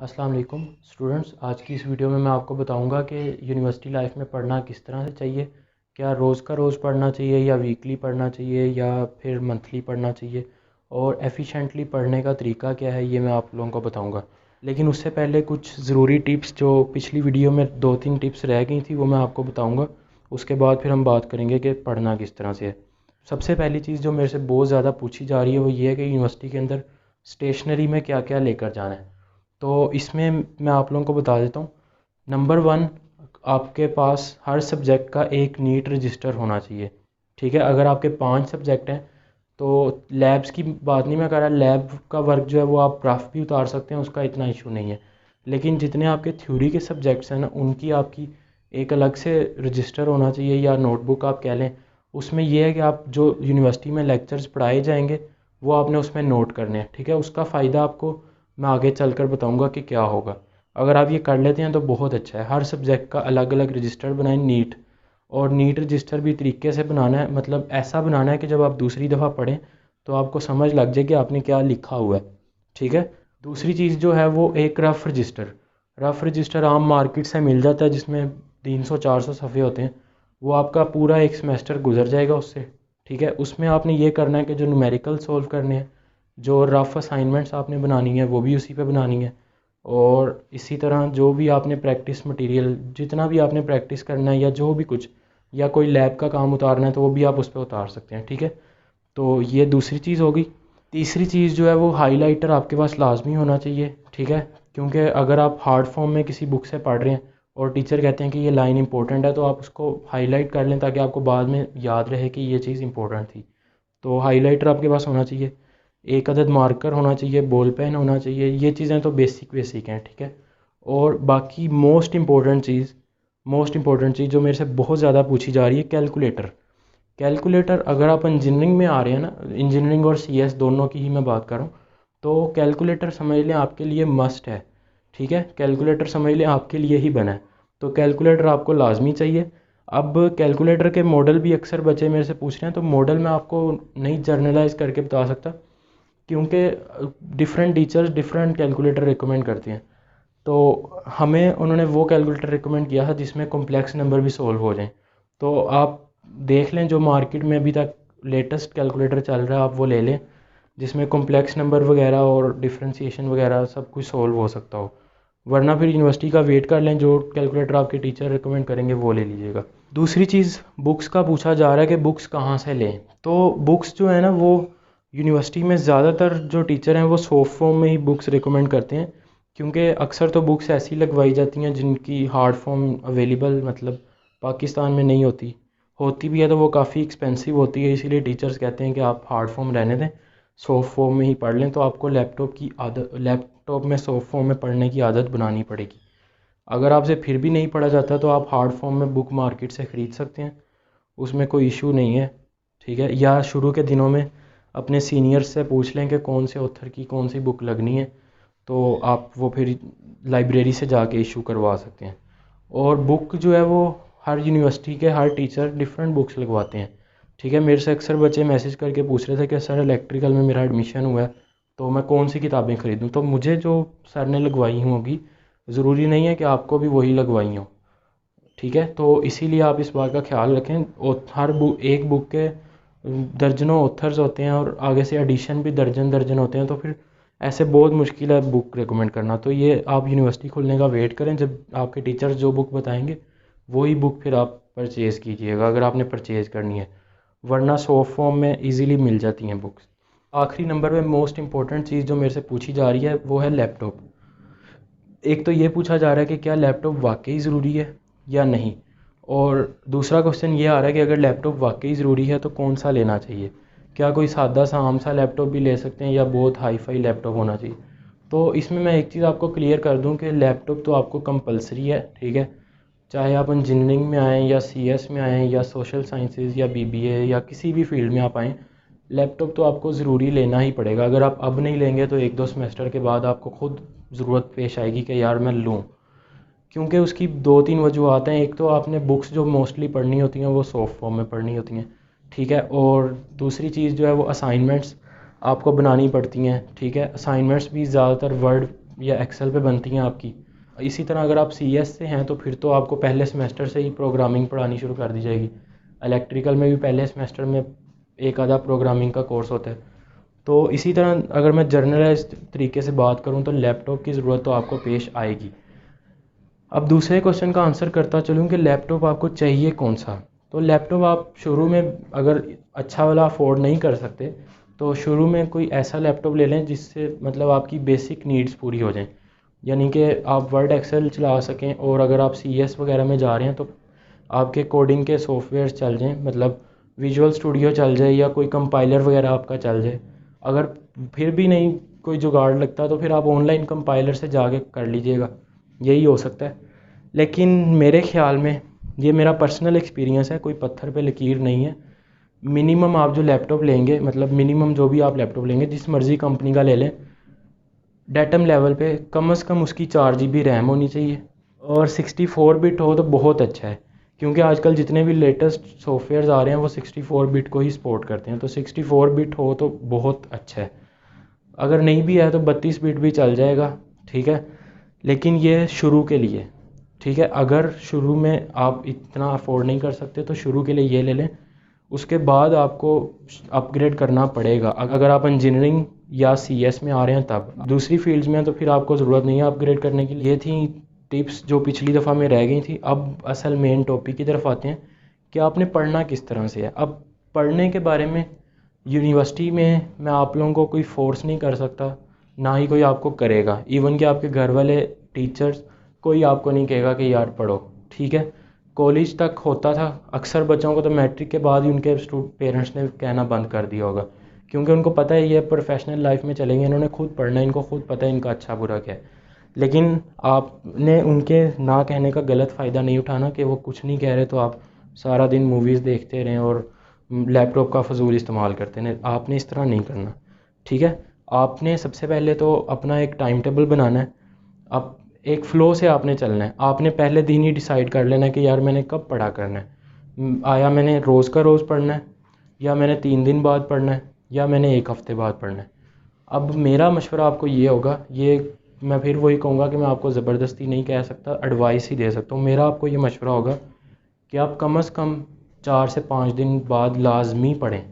अस्सलाम वालेकुम स्टूडेंट्स। आज की इस वीडियो में मैं आपको बताऊंगा कि यूनिवर्सिटी लाइफ में पढ़ना किस तरह से चाहिए। क्या रोज़ का रोज़ पढ़ना चाहिए या वीकली पढ़ना चाहिए या फिर मंथली पढ़ना चाहिए, और एफिशिएंटली पढ़ने का तरीका क्या है, ये मैं आप लोगों को बताऊंगा। लेकिन उससे पहले कुछ ज़रूरी टिप्स जो पिछली वीडियो में 2-3 टिप्स रह गई थी वो मैं आपको बताऊँगा। उसके बाद फिर हम बात करेंगे कि पढ़ना किस तरह से है। सबसे पहली चीज़ जो मेरे से बहुत ज़्यादा पूछी जा रही है वो ये है कि यूनिवर्सिटी के अंदर स्टेशनरी में क्या क्या लेकर जाना है। तो इसमें मैं आप लोगों को बता देता हूँ। नंबर 1, आपके पास हर सब्जेक्ट का एक नीट रजिस्टर होना चाहिए। ठीक है, अगर आपके 5 सब्जेक्ट हैं तो लैब्स की बात नहीं मैं कर रहा, लैब का वर्क जो है वो आप रफ भी उतार सकते हैं, उसका इतना इशू नहीं है। लेकिन जितने आपके थ्योरी के सब्जेक्ट्स हैं ना, उनकी आपकी एक अलग से रजिस्टर होना चाहिए या नोटबुक आप कह लें। उसमें यह है कि आप जो यूनिवर्सिटी में लेक्चर्स पढ़ाए जाएंगे वो आपने उसमें नोट करने हैं। ठीक है, उसका फ़ायदा आपको मैं आगे चलकर बताऊंगा कि क्या होगा। अगर आप ये कर लेते हैं तो बहुत अच्छा है। हर सब्जेक्ट का अलग अलग रजिस्टर बनाएं नीट, और नीट रजिस्टर भी तरीके से बनाना है, मतलब ऐसा बनाना है कि जब आप दूसरी दफ़ा पढ़ें तो आपको समझ लग जाए कि आपने क्या लिखा हुआ है। ठीक है, दूसरी चीज़ जो है वो एक रफ़ रजिस्टर आम मार्केट से मिल जाता है, जिसमें 300-400 सफ़े होते हैं। वो आपका पूरा एक सेमेस्टर गुजर जाएगा उससे। ठीक है, उसमें आपने ये करना है कि जो न्यूमेरिकल सॉल्व करने हैं, जो रफ़ असाइनमेंट्स आपने बनानी है वो भी उसी पे बनानी है। और इसी तरह जो भी आपने प्रैक्टिस मटेरियल, जितना भी आपने प्रैक्टिस करना है या जो भी कुछ, या कोई लैब का काम उतारना है तो वो भी आप उस पर उतार सकते हैं। ठीक है, तो ये दूसरी चीज़ होगी। तीसरी चीज़ जो है वो हाइलाइटर आपके पास लाजमी होना चाहिए। ठीक है, क्योंकि अगर आप हार्ड फॉर्म में किसी बुक से पढ़ रहे हैं और टीचर कहते हैं कि ये लाइन इंपॉर्टेंट है, तो आप उसको हाईलाइट कर लें ताकि आपको बाद में याद रहे कि ये चीज़ इंपॉर्टेंट थी। तो हाइलाइटर आपके पास होना चाहिए, एक अदद मार्कर होना चाहिए, बॉल पेन होना चाहिए। ये चीज़ें तो बेसिक बेसिक हैं। ठीक है, और बाकी मोस्ट इम्पॉर्टेंट चीज़ जो मेरे से बहुत ज़्यादा पूछी जा रही है, कैलकुलेटर अगर आप इंजीनियरिंग में आ रहे हैं ना, इंजीनियरिंग और सीएस दोनों की ही मैं बात कर रहा हूँ, तो कैलकुलेटर समझ लें आपके लिए मस्ट है। ठीक है, कैलकुलेटर समझ लें आपके लिए ही बना है, तो कैलकुलेटर आपको लाजमी चाहिए। अब कैलकुलेटर के मॉडल भी अक्सर बच्चे मेरे से पूछ रहे हैं, तो मॉडल मैं आपको नहीं जर्नलाइज करके बता सकता, क्योंकि different teachers different calculator recommend करते हैं। तो हमें उन्होंने वो कैलकुलेटर रिकमेंड किया था जिसमें कॉम्प्लेक्स नंबर भी सॉल्व हो जाएं। तो आप देख लें जो मार्केट में अभी तक लेटेस्ट कैलकुलेटर चल रहा है आप वो ले लें, जिसमें कॉम्प्लेक्स नंबर वगैरह और डिफरेंशिएशन वगैरह सब कुछ सॉल्व हो सकता हो। वरना फिर यूनिवर्सिटी का वेट कर लें, जो कैलकुलेटर आपके टीचर रिकमेंड करेंगे वो ले लीजिएगा। दूसरी चीज़, बुक्स का पूछा जा रहा है कि बुक्स कहाँ से लें। तो बुक्स जो है ना वो यूनिवर्सिटी में ज़्यादातर जो टीचर हैं वो सॉफ्ट फॉर्म में ही बुक्स रिकमेंड करते हैं, क्योंकि अक्सर तो बुक्स ऐसी लगवाई जाती हैं जिनकी हार्ड फॉर्म अवेलेबल, मतलब पाकिस्तान में नहीं होती। होती भी है तो वो काफ़ी एक्सपेंसिव होती है, इसीलिए टीचर्स कहते हैं कि आप हार्ड फॉर्म रहने दें, सॉफ्ट फॉर्म में ही पढ़ लें। तो आपको लैपटॉप में सॉफ्ट फॉर्म में पढ़ने की आदत बनानी पड़ेगी। अगर आपसे फिर भी नहीं पढ़ा जाता तो आप हार्ड फॉर्म में बुक मार्केट से ख़रीद सकते हैं, उसमें कोई इशू नहीं है। ठीक है, या शुरू के दिनों में अपने सीनियर्स से पूछ लें कि कौन से ऑथर की कौन सी बुक लगनी है, तो आप वो फिर लाइब्रेरी से जाके इशू करवा सकते हैं। और बुक जो है वो हर यूनिवर्सिटी के हर टीचर डिफरेंट बुक्स लगवाते हैं। ठीक है, मेरे से अक्सर बच्चे मैसेज करके पूछ रहे थे कि सर इलेक्ट्रिकल में मेरा एडमिशन हुआ है तो मैं कौन सी किताबें ख़रीदूँ। तो मुझे जो सर ने लगवाई होंगी ज़रूरी नहीं है कि आपको भी वही लगवाई हों। ठीक है, तो इसीलिए आप इस बात का ख्याल रखें। और हर बुक, एक बुक के दर्जनों ऑथर्स होते हैं और आगे से एडिशन भी दर्जन दर्जन होते हैं, तो फिर ऐसे बहुत मुश्किल है बुक रिकमेंड करना। तो ये आप यूनिवर्सिटी खुलने का वेट करें, जब आपके टीचर्स जो बुक बताएंगे वही बुक फिर आप परचेज़ कीजिएगा अगर आपने परचेज़ करनी है, वरना सॉफ्ट फॉर्म में इजीली मिल जाती हैं बुक्स। आखिरी नंबर पे मोस्ट इंपॉर्टेंट चीज़ जो मेरे से पूछी जा रही है वो है लैपटॉप। एक तो ये पूछा जा रहा है कि क्या लैपटॉप वाकई ज़रूरी है या नहीं, और दूसरा क्वेश्चन ये आ रहा है कि अगर लैपटॉप वाकई ज़रूरी है तो कौन सा लेना चाहिए। क्या कोई सादा सा आम सा लैपटॉप भी ले सकते हैं या बहुत हाई फाई लैपटॉप होना चाहिए। तो इसमें मैं एक चीज़ आपको क्लियर कर दूं कि लैपटॉप तो आपको कंपलसरी है। ठीक है, चाहे आप इंजीनियरिंग में आएँ या सीएस में आएँ या सोशल साइंसेज या बीबीए या किसी भी फील्ड में आप आएँ, लैपटॉप तो आपको ज़रूरी लेना ही पड़ेगा। अगर आप अब नहीं लेंगे तो 1-2 सेमेस्टर के बाद आपको खुद ज़रूरत पेश आएगी कि यार मैं लूँ। क्योंकि उसकी 2-3 वजूहत हैं। एक तो आपने बुक्स जो मोस्टली पढ़नी होती हैं वो सॉफ्ट फॉर्म में पढ़नी होती हैं। ठीक है, और दूसरी चीज़ जो है वो असाइनमेंट्स आपको बनानी पड़ती हैं। ठीक है, असाइनमेंट्स भी ज़्यादातर वर्ड या एक्सेल पे बनती हैं आपकी। इसी तरह अगर आप CS से हैं तो फिर तो आपको पहले सेमेस्टर से ही प्रोग्रामिंग पढ़ानी शुरू कर दी जाएगी। इलेक्ट्रिकल में भी पहले सेमेस्टर में एक आधा प्रोग्रामिंग का कोर्स होता है। तो इसी तरह अगर मैं जर्नलाइज तरीके से बात करूँ तो लैपटॉप की ज़रूरत तो आपको पेश आएगी। अब दूसरे क्वेश्चन का आंसर करता चलूँ कि लैपटॉप आपको चाहिए कौन सा। तो लैपटॉप आप शुरू में अगर अच्छा वाला अफोर्ड नहीं कर सकते तो शुरू में कोई ऐसा लैपटॉप ले लें जिससे मतलब आपकी बेसिक नीड्स पूरी हो जाएं, यानी कि आप वर्ड एक्सेल चला सकें, और अगर आप CS वगैरह में जा रहे हैं तो आपके कोडिंग के सॉफ्टवेयर चल जाएं, मतलब विजुअल स्टूडियो चल जाए या कोई कंपाइलर वगैरह आपका चल जाए। अगर फिर भी नहीं कोई जुगाड़ लगता तो फिर आप ऑनलाइन कंपाइलर से जाके कर लीजिएगा, यही हो सकता है। लेकिन मेरे ख्याल में, ये मेरा पर्सनल एक्सपीरियंस है, कोई पत्थर पे लकीर नहीं है, मिनिमम आप जो लैपटॉप लेंगे, मतलब मिनिमम जो भी आप लैपटॉप लेंगे जिस मर्ज़ी कंपनी का ले लें, डेटम लेवल पे कम से कम उसकी 4 GB रैम होनी चाहिए और 64 बिट हो तो बहुत अच्छा है, क्योंकि आजकल जितने भी लेटेस्ट सॉफ्टवेयर्स आ रहे हैं वो 64 बिट को ही सपोर्ट करते हैं। तो 64 बिट हो तो बहुत अच्छा है। अगर नहीं भी है तो 32 बिट भी चल जाएगा, ठीक है, लेकिन ये शुरू के लिए, ठीक है। अगर शुरू में आप इतना अफोर्ड नहीं कर सकते तो शुरू के लिए ये ले लें, उसके बाद आपको अपग्रेड करना पड़ेगा अगर आप इंजीनियरिंग या CS में आ रहे हैं तब। दूसरी फील्ड्स में तो फिर आपको ज़रूरत नहीं है अपग्रेड करने की। ये थी टिप्स जो पिछली दफ़ा में रह गई थी। अब असल मेन टॉपिक की तरफ आते हैं कि आपने पढ़ना किस तरह से है। अब पढ़ने के बारे में यूनिवर्सिटी में मैं आप लोगों को कोई फोर्स नहीं कर सकता, ना ही कोई आपको करेगा। इवन कि आपके घर वाले टीचर्स कोई आपको नहीं कहेगा कि यार पढ़ो, ठीक है। कॉलेज तक होता था, अक्सर बच्चों को तो मैट्रिक के बाद ही उनके पेरेंट्स ने कहना बंद कर दिया होगा, क्योंकि उनको पता है ये प्रोफेशनल लाइफ में चलेंगे, इन्होंने खुद पढ़ना है, इनको खुद पता है इनका अच्छा बुरा क्या है। लेकिन आपने उनके ना कहने का गलत फ़ायदा नहीं उठाना कि वो कुछ नहीं कह रहे तो आप सारा दिन मूवीज़ देखते रहें और लैपटॉप का फजूल इस्तेमाल करते रहें। आपने इस तरह नहीं करना, ठीक है। आपने सबसे पहले तो अपना एक टाइम टेबल बनाना है। अब एक फ़्लो से आपने चलना है। आपने पहले दिन ही डिसाइड कर लेना है कि यार मैंने कब पढ़ा करना है। आया मैंने रोज़ का रोज़ पढ़ना है, या मैंने 3 दिन बाद पढ़ना है, या मैंने एक हफ़्ते बाद पढ़ना है। अब मेरा मशवरा आपको ये होगा, ये मैं फिर वही कहूँगा कि मैं आपको ज़बरदस्ती नहीं कह सकता, एडवाइस ही दे सकता हूँ। मेरा आपको ये मशवरा होगा कि आप कम से कम 4 से 5 दिन बाद लाजमी पढ़ें,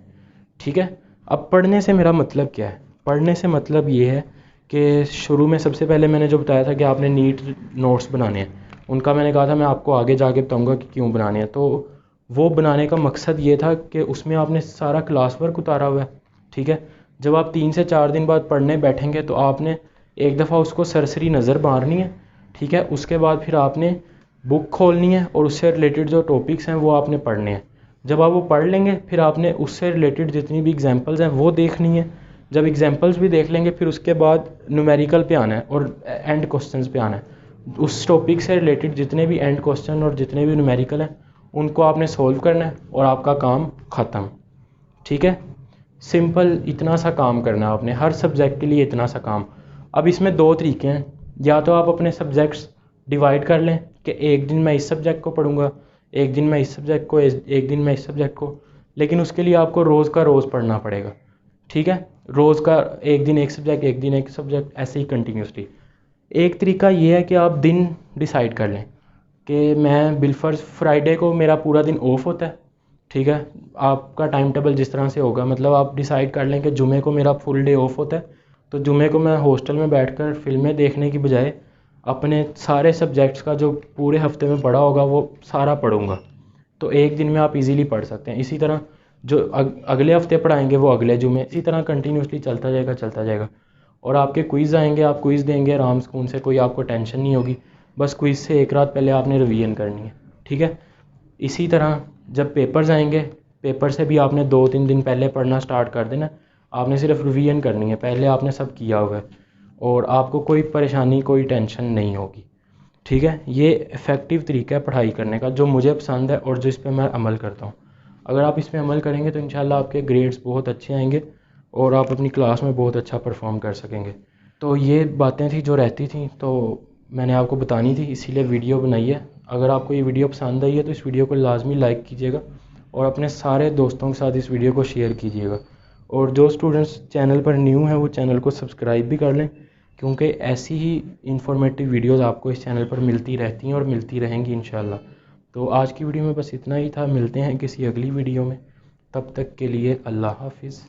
ठीक है। अब पढ़ने से मेरा मतलब क्या है? पढ़ने से मतलब ये है कि शुरू में सबसे पहले मैंने जो बताया था कि आपने नीट नोट्स बनाने हैं, उनका मैंने कहा था मैं आपको आगे जाके बताऊंगा कि क्यों बनाने हैं। तो वो बनाने का मकसद ये था कि उसमें आपने सारा क्लास वर्क उतारा हुआ है, ठीक है। जब आप 3 से 4 दिन बाद पढ़ने बैठेंगे तो आपने एक दफ़ा उसको सरसरी नज़र मारनी है, ठीक है। उसके बाद फिर आपने बुक खोलनी है और उससे रिलेटेड जो टॉपिक्स हैं वो आपने पढ़ने हैं। जब आप वो पढ़ लेंगे फिर आपने उससे रिलेटेड जितनी भी एग्जांपल्स हैं वो देखनी है। जब एग्जांपल्स भी देख लेंगे फिर उसके बाद न्यूमेरिकल पे आना है और एंड क्वेश्चंस पे आना है। उस टॉपिक से रिलेटेड जितने भी एंड क्वेश्चन और जितने भी न्यूमेरिकल हैं उनको आपने सॉल्व करना है और आपका काम ख़त्म, ठीक है। सिंपल इतना सा काम करना है आपने, हर सब्जेक्ट के लिए इतना सा काम। अब इसमें 2 तरीके हैं, या तो आप अपने सब्जेक्ट्स डिवाइड कर लें कि एक दिन मैं इस सब्जेक्ट को पढ़ूंगा, एक दिन मैं इस सब्जेक्ट को, एक दिन मैं इस सब्जेक्ट को। लेकिन उसके लिए आपको रोज़ का रोज़ पढ़ना पड़ेगा, ठीक है। रोज़ का एक दिन एक सब्जेक्ट, एक दिन एक सब्जेक्ट, ऐसे ही कंटिन्यूसली। एक तरीका ये है कि आप दिन डिसाइड कर लें कि मैं बिलफर्ज फ्राइडे को मेरा पूरा दिन ऑफ होता है, ठीक है। आपका टाइम टेबल जिस तरह से होगा, मतलब आप डिसाइड कर लें कि जुमे को मेरा फुल डे ऑफ होता है, तो जुमे को मैं हॉस्टल में बैठकर फिल्में देखने की बजाय अपने सारे सब्जेक्ट्स का जो पूरे हफ्ते में पढ़ा होगा वो सारा पढ़ूंगा। तो एक दिन में आप इजीली पढ़ सकते हैं। इसी तरह जो अगले हफ्ते पढ़ाएंगे वो अगले जुमे, इसी तरह कंटिन्यूसली चलता जाएगा चलता जाएगा। और आपके क्विज़ आएंगे, आप क्विज़ देंगे आराम सुकून से, कोई आपको टेंशन नहीं होगी। बस क्विज़ से एक रात पहले आपने रिवीजन करनी है, ठीक है। इसी तरह जब पेपर्स आएंगे, पेपर से भी आपने 2-3 दिन पहले पढ़ना स्टार्ट कर देना। आपने सिर्फ रिवीजन करनी है, पहले आपने सब किया हुआ है और आपको कोई परेशानी कोई टेंशन नहीं होगी, ठीक है। ये इफ़ेक्टिव तरीका है पढ़ाई करने का जो मुझे पसंद है और जिस पे मैं अमल करता हूँ। अगर आप इस पे अमल करेंगे तो इंशाल्लाह आपके ग्रेड्स बहुत अच्छे आएंगे और आप अपनी क्लास में बहुत अच्छा परफॉर्म कर सकेंगे। तो ये बातें थी जो रहती थी, तो मैंने आपको बतानी थी, इसीलिए वीडियो बनाई है। अगर आपको ये वीडियो पसंद आई है तो इस वीडियो को लाजमी लाइक कीजिएगा और अपने सारे दोस्तों के साथ इस वीडियो को शेयर कीजिएगा। और जो स्टूडेंट्स चैनल पर न्यू हैं वो चैनल को सब्सक्राइब भी कर लें, क्योंकि ऐसी ही इंफॉर्मेटिव वीडियोस आपको इस चैनल पर मिलती रहती हैं और मिलती रहेंगी इंशाल्लाह। तो आज की वीडियो में बस इतना ही था, मिलते हैं किसी अगली वीडियो में, तब तक के लिए अल्लाह हाफिज़।